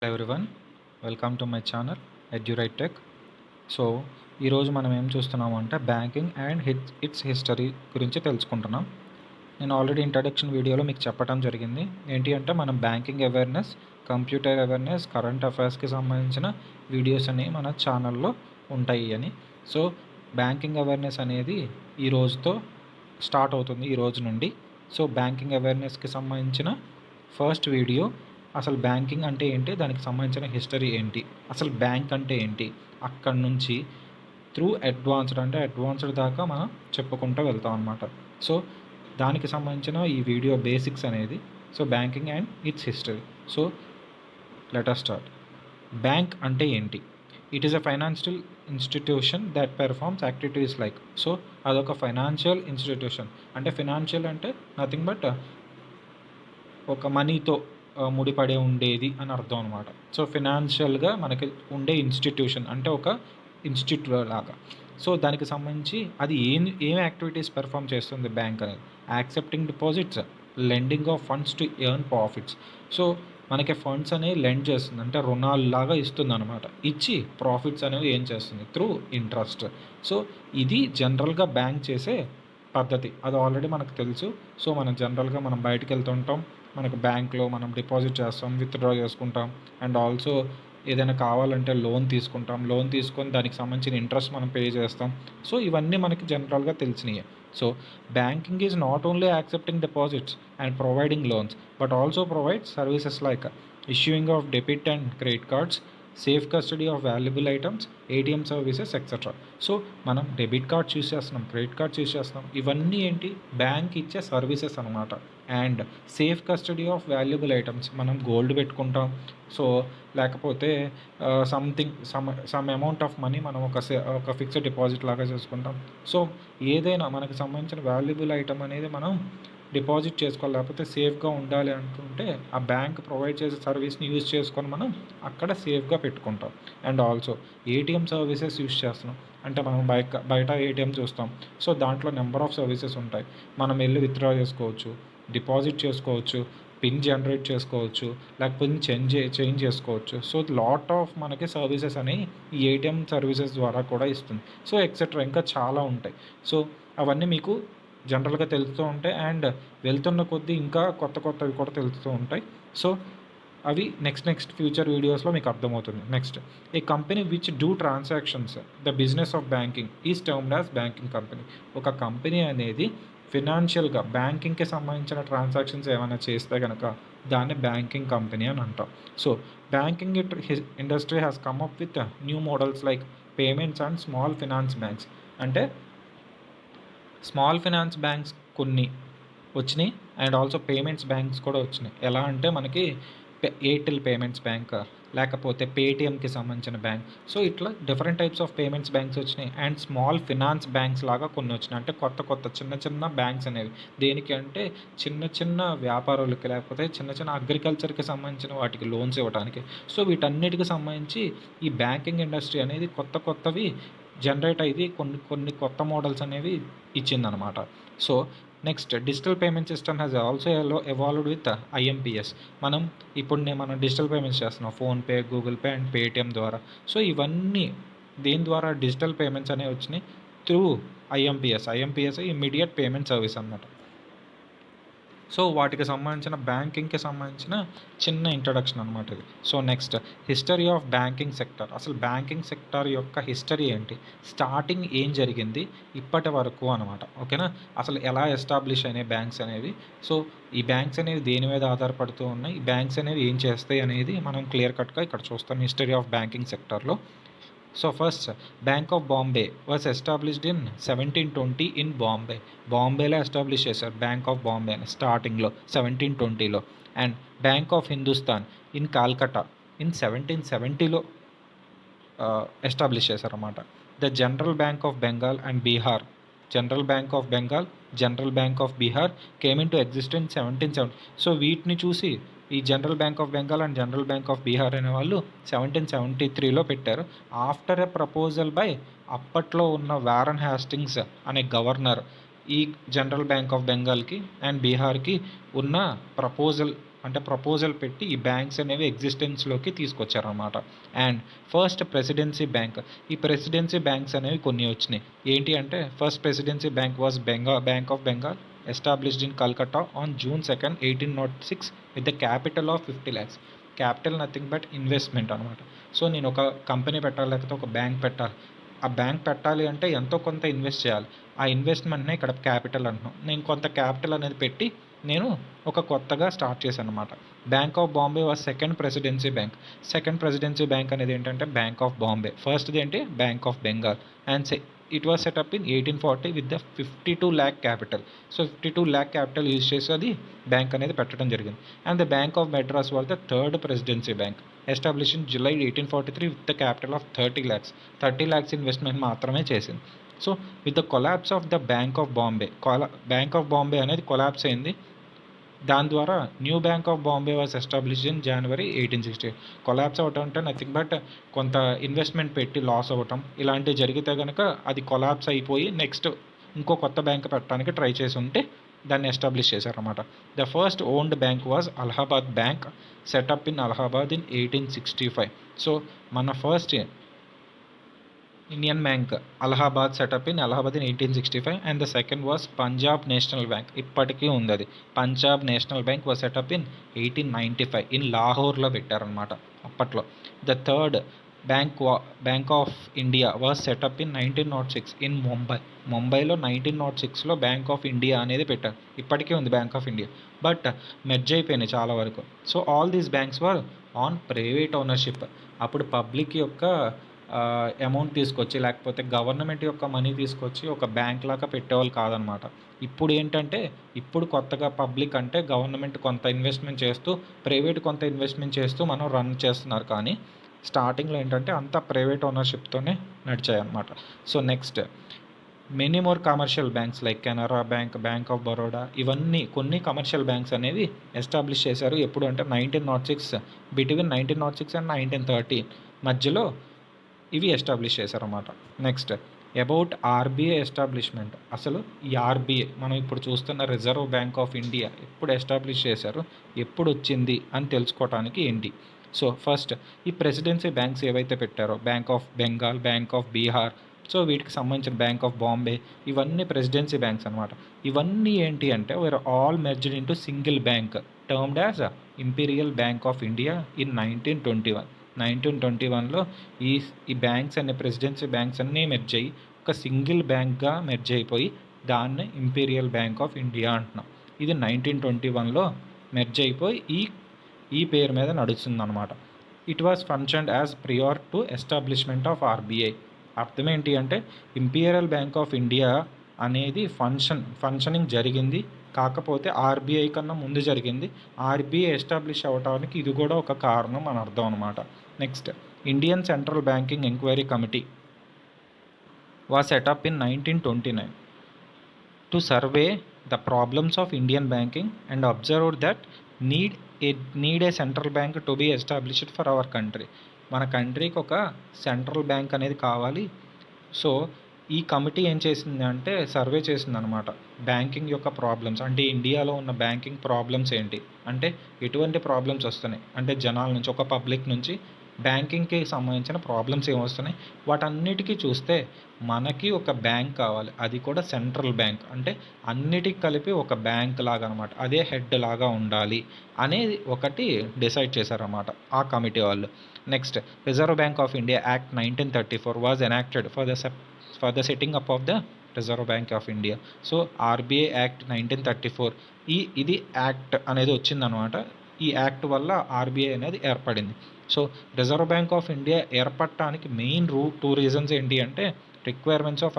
Everyone, welcome to my channel Edurite Tech. So ఈరోజు మనం ఏం చూస్తున్నాము అంటే బ్యాంకింగ్ అండ్ ఇట్స్ హిస్టరీ గురించి తెలుసుకుంటున్నాం. నేను ఆల్రెడీ ఇంట్రడక్షన్ వీడియోలో మీకు చెప్పడం జరిగింది. ఏంటి అంటే మనం banking awareness, computer awareness, current అఫైర్స్కి సంబంధించిన వీడియోస్ అనేవి మన ఛానల్లో ఉంటాయి అని. సో బ్యాంకింగ్ అవేర్నెస్ అనేది ఈ రోజుతో స్టార్ట్ అవుతుంది, ఈ రోజు నుండి. సో బ్యాంకింగ్ అవేర్నెస్కి సంబంధించిన ఫస్ట్ వీడియో, అసలు బ్యాంకింగ్ అంటే ఏంటి, దానికి సంబంధించిన హిస్టరీ ఏంటి, అసలు బ్యాంక్ అంటే ఏంటి, అక్కడి నుంచి త్రూ అడ్వాన్స్డ్ దాకా మనం చెప్పుకుంటూ వెళ్తాం అనమాట. సో దానికి సంబంధించిన ఈ వీడియో బేసిక్స్ అనేది, so banking and it's history. So let us start. Bank అంటే ఏంటి? It is a financial institution that performs activities like. So అదొక ఫైనాన్షియల్ ఇన్స్టిట్యూషన్. అంటే ఫినాన్షియల్ అంటే నథింగ్ బట్ ఒక మనీతో ముడిపడే ఉండేది అని అర్థం అనమాట. సో ఫినాన్షియల్గా మనకి ఉండే ఇన్స్టిట్యూషన్ అంటే ఒక ఇన్స్టిట్యూట్ లాగా. సో దానికి సంబంధించి అది ఏం యాక్టివిటీస్ పెర్ఫామ్ చేస్తుంది బ్యాంక్ అనేది? Accepting deposits, lending of funds to earn profits. So మనకి ఫండ్స్ అనేవి లెండ్ చేస్తుంది, అంటే రుణాలులాగా ఇస్తుంది అనమాట. ఇచ్చి ప్రాఫిట్స్ అనేవి ఏం చేస్తుంది? Through interest. సో ఇది జనరల్గా బ్యాంక్ చేసే పద్ధతి. అది ఆల్రెడీ మనకు తెలుసు. సో మనం జనరల్గా మనం బయటకు వెళ్తుంటాం, మనకు బ్యాంక్లో మనం డిపాజిట్ చేస్తాం, విత్డ్రా చేసుకుంటాం, అండ్ ఆల్సో ఏదైనా కావాలంటే లోన్ తీసుకుంటాం. లోన్ తీసుకొని దానికి సంబంధించిన ఇంట్రెస్ట్ మనం పే చేస్తాం. సో ఇవన్నీ మనకి జనరల్గా తెలిసినవి. So banking is not only accepting deposits and providing loans, but also provide services like issuing of debit and credit cards, safe custody of valuable items, ATM services etcetera. So మనం debit card use చేస్తున్నాం, credit cards use చేస్తున్నాం. ఇవన్నీ ఏంటి? Bank ఇచ్చే services అనమాట. And safe custody of valuable items, మనం gold పెట్టుకుంటాం. So లేకపోతే సమ్ అమౌంట్ ఆఫ్ మనీ మనం ఒక ఫిక్స్డ్ డిపాజిట్ లాగా చేసుకుంటాం. సో ఏదైనా మనకు సంబంధించిన వాల్యుబుల్ ఐటమ్ అనేది మనం డిపాజిట్ చేసుకోవాలి, లేకపోతే సేఫ్గా ఉండాలి అనుకుంటే ఆ బ్యాంక్ ప్రొవైడ్ చేసే సర్వీస్ని యూజ్ చేసుకొని మనం అక్కడ సేఫ్గా పెట్టుకుంటాం. And also ATM services use చేస్తున్నాం. అంటే మనం బయట ఏటీఎం చూస్తాం. సో దాంట్లో నెంబర్ ఆఫ్ సర్వీసెస్ ఉంటాయి. మనం వెళ్ళి విత్డ్రా చేసుకోవచ్చు, డిపాజిట్ చేసుకోవచ్చు, పిన్ జనరేట్ చేసుకోవచ్చు, లేకపోతే చేంజ్ చేసుకోవచ్చు. సో లాట్ ఆఫ్ మనకి సర్వీసెస్ అనేవి ఈ ఏటీఎం సర్వీసెస్ ద్వారా కూడా ఇస్తుంది. సో ఎక్సెట్రా ఇంకా చాలా ఉంటాయి. సో అవన్నీ మీకు జనరల్గా తెలుస్తూ ఉంటాయి. అండ్ వెళ్తున్న కొద్దీ ఇంకా కొత్తవి కూడా తెలుస్తూ ఉంటాయి. సో అవి నెక్స్ట్ ఫ్యూచర్ వీడియోస్లో మీకు అర్థమవుతుంది. Next, A company which do transactions the business of banking is termed as banking company. ఒక కంపెనీ అనేది ఫినాన్షియల్గా బ్యాంకింగ్కి సంబంధించిన ట్రాన్సాక్షన్స్ ఏమైనా చేస్తే కనుక దాన్ని బ్యాంకింగ్ కంపెనీ అని అంటాం. So banking industry has come up with new models like payments and small finance banks. అంటే స్మాల్ ఫినాన్స్ బ్యాంక్స్ కొన్ని వచ్చినాయి, అండ్ ఆల్సో పేమెంట్స్ బ్యాంక్స్ కూడా వచ్చినాయి. ఎలా అంటే మనకి ఎయిర్టెల్ పేమెంట్స్ బ్యాంక్, లేకపోతే పేటిఎంకి సంబంధించిన బ్యాంక్. సో ఇట్లా different types of payments banks వచ్చినాయి. అండ్ స్మాల్ ఫినాన్స్ బ్యాంక్స్ లాగా కొన్ని వచ్చినాయి. అంటే కొత్త చిన్న బ్యాంక్స్ అనేవి దేనికి అంటే చిన్న వ్యాపారులకి, లేకపోతే చిన్న అగ్రికల్చర్కి సంబంధించిన వాటికి లోన్స్ ఇవ్వడానికి. సో వీటన్నిటికి సంబంధించి ఈ బ్యాంకింగ్ ఇండస్ట్రీ అనేది కొత్తవి జనరేట్ అయ్యి కొన్ని కొత్త మోడల్స్ అనేవి ఇచ్చిందనమాట. So next, digital payment system has also evolved with IMPS. మనం డిజిటల్ పేమెంట్స్ చేస్తున్నాం, PhonePe, Google Pay and Paytm ద్వారా. సో ఇవన్నీ దేని ద్వారా? డిజిటల్ పేమెంట్స్ అనేవి వచ్చినాయి through IMPS immediate payment service అనమాట. సో వాటికి సంబంధించిన బ్యాంకింగ్కి సంబంధించిన చిన్న ఇంట్రడక్షన్ అనమాట ఇది. So next, history of banking sector. అసలు బ్యాంకింగ్ సెక్టర్ యొక్క హిస్టరీ ఏంటి, స్టార్టింగ్ ఏం జరిగింది ఇప్పటి వరకు అనమాట. ఓకేనా? అసలు ఎలా ఎస్టాబ్లిష్ అయినాయి బ్యాంక్స్ అనేవి. సో ఈ బ్యాంక్స్ అనేవి దేని మీద ఆధారపడుతూ ఉన్నాయి, ఈ బ్యాంక్స్ అనేవి ఏం చేస్తాయి అనేది మనం క్లియర్ కట్గా ఇక్కడ చూస్తాం హిస్టరీ ఆఫ్ బ్యాంకింగ్ సెక్టర్లో. So first, bank of Bombay was established in 1720 in బాంబేలో ఎస్టాబ్లిష్ చేశారు బ్యాంక్ ఆఫ్ బాంబే అని స్టార్టింగ్లో 1720లో. And bank of Hindustan in Calcutta in 1770లో ఎస్టాబ్లిష్ చేశారన్నమాట. The general bank of Bengal and Bihar, general bank of Bihar came into exist in 1770. So వీటిని చూసి ఈ general bank of Bengal and general bank of Bihar అనే వాళ్ళు 1773లో పెట్టారు. ఆఫ్టర్ ఎ ప్రపోజల్ బై అప్పట్లో ఉన్న వారన్ హ్యాస్టింగ్స్ అనే గవర్నర్ ఈ జనరల్ బ్యాంక్ ఆఫ్ బెంగాల్కి అండ్ బీహార్కి ఉన్న ప్రపోజల్ అంటే ప్రపోజల్ పెట్టి ఈ బ్యాంక్స్ అనేవి ఎగ్జిస్టెన్స్లోకి తీసుకొచ్చారనమాట. అండ్ ఫస్ట్ ప్రెసిడెన్సీ బ్యాంక్, ఈ ప్రెసిడెన్సీ బ్యాంక్స్ అనేవి కొన్ని వచ్చినాయి. ఏంటి అంటే first presidency bank was bank of Bengal, established in Calcutta on June 2, 1806 with the capital of 50 lakhs. Capital nothing but investment అనమాట. సో నేను ఒక కంపెనీ పెట్టాలి, లేకపోతే ఒక బ్యాంక్ పెట్టాలి. ఆ బ్యాంక్ పెట్టాలి అంటే ఎంతో కొంత ఇన్వెస్ట్ చేయాలి. ఆ ఇన్వెస్ట్మెంట్నే ఇక్కడ క్యాపిటల్ అంటున్నాం. నేను కొంత క్యాపిటల్ అనేది పెట్టి నేను ఒక కొత్తగా స్టార్ట్ చేశాను అనమాట. Bank of Bombay was second presidency bank. Second presidency bank అనేది ఏంటంటే బ్యాంక్ ఆఫ్ బాంబే. ఫస్ట్ది ఏంటి bank of Bengal. And it was set up in 1840 with the 52 lakh capital. So 52 lakh capital use చేసి అది బ్యాంక్ అనేది పెట్టడం జరిగింది. And the bank of Madras was the third presidency bank, establish in July 1843 with the capital of 30 lakhs. 30 lakhs investment మాత్రమే చేసింది. So with the collapse of the bank of Bombay, bank of Bombay అనేది collapse అయింది. దాని ద్వారా new bank of Bombay was establish in January 1860. Collapse అవ్వటం అంటే nothing but కొంత investment పెట్టి లాస్ అవ్వటం ఇలాంటివి జరిగితే కనుక అది కొలాప్స్ అయిపోయి నెక్స్ట్ ఇంకో కొత్త బ్యాంక్ పెట్టడానికి ట్రై చేసి ఉంటే దాన్ని ఎస్టాబ్లిష్ చేశారన్నమాట. The first owned bank was Allahabad bank, set up in Allahabad in 1865. So మన first Indian bank Allahabad set up in Allahabad in 1865. And the second was Punjab national bank, ఇప్పటికీ ఉంది అది. Punjab national bank was set up in 1895 in లాహోర్లో పెట్టారనమాట అప్పట్లో. The third bank of India was set up in 1906 in ముంబైలో 1906లో bank of India అనేది పెట్టారు. ఇప్పటికీ ఉంది bank of India, but merge అయిపోయినాయి చాలా వరకు. So all these banks were on private ownership. అప్పుడు పబ్లిక్ యొక్క అమౌంట్ తీసుకొచ్చి లేకపోతే గవర్నమెంట్ యొక్క మనీ తీసుకొచ్చి ఒక బ్యాంక్ లాగా పెట్టేవాళ్ళు కాదనమాట. ఇప్పుడు ఏంటంటే ఇప్పుడు కొత్తగా పబ్లిక్ అంటే గవర్నమెంట్ కొంత ఇన్వెస్ట్మెంట్ చేస్తూ ప్రైవేట్ కొంత ఇన్వెస్ట్మెంట్ చేస్తూ మనం రన్ చేస్తున్నారు. కానీ స్టార్టింగ్లో ఏంటంటే అంతా ప్రైవేట్ ఓనర్షిప్తోనే నడిచాయి అన్నమాట. So next many more commercial banks like Canara bank, bank of Baroda, ఇవన్నీ కొన్ని కమర్షియల్ బ్యాంక్స్ అనేవి ఎస్టాబ్లిష్ చేశారు. ఎప్పుడు అంటే 1906, బిట్వీన్ 1906 అండ్ 1930 మధ్యలో ఇవి ఎస్టాబ్లిష్ చేశారన్నమాట. Next about RBI establishment. అసలు ఈ ఆర్బీఐ మనం ఇప్పుడు చూస్తున్న రిజర్వ్ బ్యాంక్ ఆఫ్ ఇండియా ఎప్పుడు ఎస్టాబ్లిష్ చేశారు, ఎప్పుడు వచ్చింది అని తెలుసుకోవడానికి ఏంటి. సో ఫస్ట్ ఈ ప్రెసిడెన్సీ బ్యాంక్స్ ఏవైతే పెట్టారో bank of Bengal, bank of Bihar, so వీటికి సంబంధించిన బ్యాంక్ ఆఫ్ బాంబే, ఇవన్నీ ప్రెసిడెన్సీ బ్యాంక్స్ అనమాట. ఇవన్నీ ఏంటి అంటే we are all merged into single bank termed as imperial bank of India in 1921లో ఈ బ్యాంక్స్ అనే ప్రెసిడెన్సీ బ్యాంక్స్ అన్నీ మెర్జ్ అయ్యి ఒక సింగిల్ బ్యాంక్గా మెర్జ్ అయిపోయి దాన్ని ఇంపీరియల్ బ్యాంక్ ఆఫ్ ఇండియా అంటున్నాం. ఇది 1921లో మెర్జ్ అయిపోయి ఈ పేరు మీద నడుస్తుంది అనమాట. It was functioned as prior to establishment of RBI. అర్థం ఏంటి అంటే ఇంపీరియల్ బ్యాంక్ ఆఫ్ ఇండియా అనేది ఫంక్షనింగ్ జరిగింది, కాకపోతే ఆర్బీఐ కన్నా ముందు జరిగింది. ఆర్బీఐ ఎస్టాబ్లిష్ అవ్వడానికి ఇది కూడా ఒక కారణం అని అర్థం అనమాట. Next Indian central banking enquiry committee was set up in 1929 to survey the problems of Indian banking and observed that need a central bank to be established for our country. మన కంట్రీకి ఒక సెంట్రల్ బ్యాంక్ అనేది కావాలి. So ఈ committee ఏం చేసింది అంటే survey చేసింది అనమాట. బ్యాంకింగ్ యొక్క ప్రాబ్లమ్స్ అంటే ఇండియాలో ఉన్న బ్యాంకింగ్ ప్రాబ్లమ్స్ ఏంటి, అంటే ఎటువంటి ప్రాబ్లమ్స్ వస్తున్నాయి, అంటే జనాల నుంచి ఒక పబ్లిక్ నుంచి బ్యాంకింగ్కి సంబంధించిన ప్రాబ్లమ్స్ ఏమొస్తున్నాయి, వాటన్నిటికీ చూస్తే మనకి ఒక బ్యాంక్ కావాలి, అది కూడా సెంట్రల్ బ్యాంక్, అంటే అన్నిటికి కలిపి ఒక బ్యాంక్ లాగా అనమాట, అదే హెడ్ లాగా ఉండాలి అనేది ఒకటి డిసైడ్ చేశారన్నమాట ఆ కమిటీ వాళ్ళు. Next reserve bank of India act 1934 was enacted for the setting up of the reserve bank of India. So RBI act 1934 ఇది యాక్ట్ అనేది వచ్చిందనమాట. ఈ యాక్ట్ వల్ల ఆర్బీఐ అనేది ఏర్పడింది. So reserve bank of India ఏర్పడటానికి మెయిన్ 2 రీజన్స్ ఏంటి అంటే రిక్వైర్మెంట్స్ ఆఫ్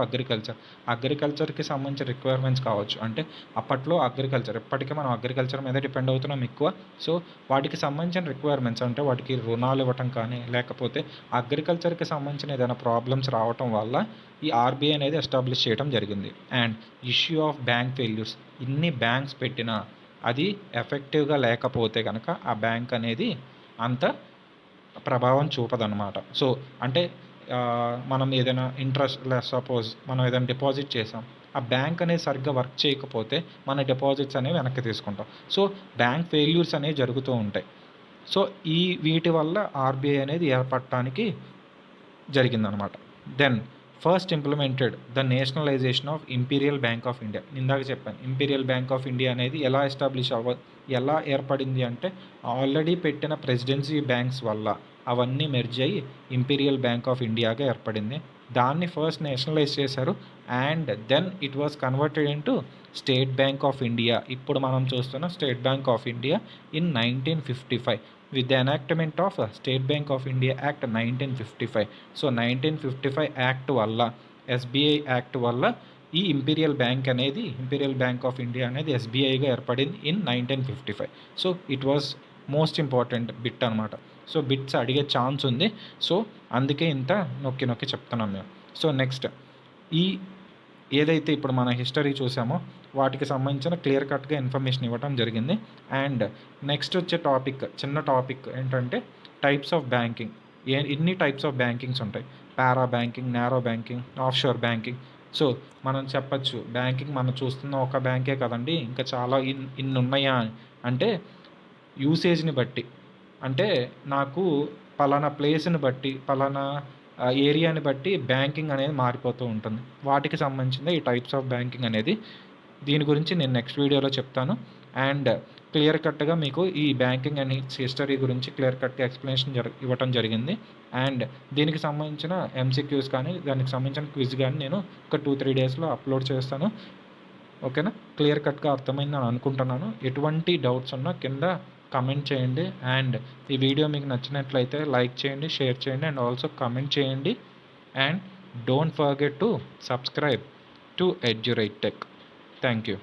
అగ్రికల్చర్కి సంబంధించిన రిక్వైర్మెంట్స్ కావచ్చు. అంటే అప్పట్లో అగ్రికల్చర్, ఇప్పటికే మనం అగ్రికల్చర్ మీద డిపెండ్ అవుతున్నాం ఎక్కువ. సో వాటికి సంబంధించిన రిక్వైర్మెంట్స్ అంటే వాటికి రుణాలు ఇవ్వటం కానీ లేకపోతే అగ్రికల్చర్కి సంబంధించిన ఏదైనా ప్రాబ్లమ్స్ రావటం వల్ల ఈ ఆర్బీఐ అనేది ఎస్టాబ్లిష్ చేయడం జరిగింది. And issue of bank failures, ఇన్ని బ్యాంక్స్ పెట్టినా అది ఎఫెక్టివ్గా లేకపోతే కనుక ఆ బ్యాంక్ అనేది అంత ప్రభావం చూపదన్నమాట. సో అంటే మనం ఏదైనా ఇంట్రెస్ట్ సపోజ్ మనం ఏదైనా డిపాజిట్ చేసాం, ఆ బ్యాంక్ అనేది సరిగ్గా వర్క్ చేయకపోతే మన డిపాజిట్స్ అనేవి వెనక్కి తీసుకుంటాం. సో బ్యాంక్ ఫెయిల్యూర్స్ అనేవి జరుగుతూ ఉంటాయి. సో వీటి వల్ల ఆర్బీఐ అనేది ఏర్పడటానికి జరిగిందనమాట. Then first implemented the nationalisation of Imperial bank of India. ఇందాక చెప్పాను ఇంపీరియల్ బ్యాంక్ ఆఫ్ ఇండియా అనేది ఎలా ఏర్పడింది అంటే ఆల్రెడీ పెట్టిన ప్రెసిడెన్సీ బ్యాంక్స్ వల్ల అవన్నీ మెర్జ్ అయ్యి ఇంపీరియల్ బ్యాంక్ ఆఫ్ ఇండియాగా ఏర్పడింది. దాన్ని ఫస్ట్ నేషనలైజ్ చేశారు and then it was converted into State Bank of India. ఇప్పుడు మనం చూస్తున్న State Bank of India in 1955 with the enactment of State Bank of India Act 1955. So 1955 act వల్ల SBI act వల్ల ఈ ఇంపీరియల్ బ్యాంక్ ఆఫ్ ఇండియా అనేది ఎస్బీఐగా ఏర్పడింది in 1955. So it was most important bit అనమాట. So bits అడిగే chance ఉంది. So అందుకే ఇంత నొక్కి చెప్తున్నాం మేము. సో నెక్స్ట్ ఏదైతే ఇప్పుడు మన హిస్టరీ చూసామో వాటికి సంబంధించిన క్లియర్ కట్గా ఇన్ఫర్మేషన్ ఇవ్వడం జరిగింది. అండ్ నెక్స్ట్ వచ్చే చిన్న టాపిక్ ఏంటంటే టైప్స్ ఆఫ్ బ్యాంకింగ్. ఎన్ని టైప్స్ ఆఫ్ బ్యాంకింగ్స్ ఉంటాయి? Para banking, narrow banking, offshore banking. So మనం చెప్పచ్చు బ్యాంకింగ్ మనం చూస్తున్న ఒక బ్యాంకే కదండి, ఇంకా చాలా ఇన్ని ఉన్నాయా అంటే యూసేజ్ని బట్టి, అంటే నాకు పలానా ప్లేస్ని బట్టి పలానా ఏరియాని బట్టి బ్యాంకింగ్ అనేది మారిపోతూ ఉంటుంది. వాటికి సంబంధించిన ఈ టైప్స్ ఆఫ్ బ్యాంకింగ్ అనేది దీని గురించి నేను నెక్స్ట్ వీడియోలో చెప్తాను. అండ్ క్లియర్ కట్గా మీకు ఈ బ్యాంకింగ్ అండ్ ఇట్స్ హిస్టరీ గురించి క్లియర్ కట్గా ఎక్స్ప్లెనేషన్ ఇవ్వటం జరిగింది. అండ్ దీనికి సంబంధించిన ఎంసీక్యూస్ కానీ దానికి సంబంధించిన క్విజ్ కానీ నేను ఒక 2-3 డేస్లో అప్లోడ్ చేస్తాను. ఓకేనా? క్లియర్ కట్గా అర్థమైందని అనుకుంటున్నాను. ఎటువంటి డౌట్స్ ఉన్నా కింద కమెంట్ చేయండి. అండ్ ఈ వీడియో మీకు నచ్చినట్లయితే లైక్ చేయండి, షేర్ చేయండి అండ్ ఆల్సో కమెంట్ చేయండి. And don't forget to subscribe to Edurite tech. Thank you.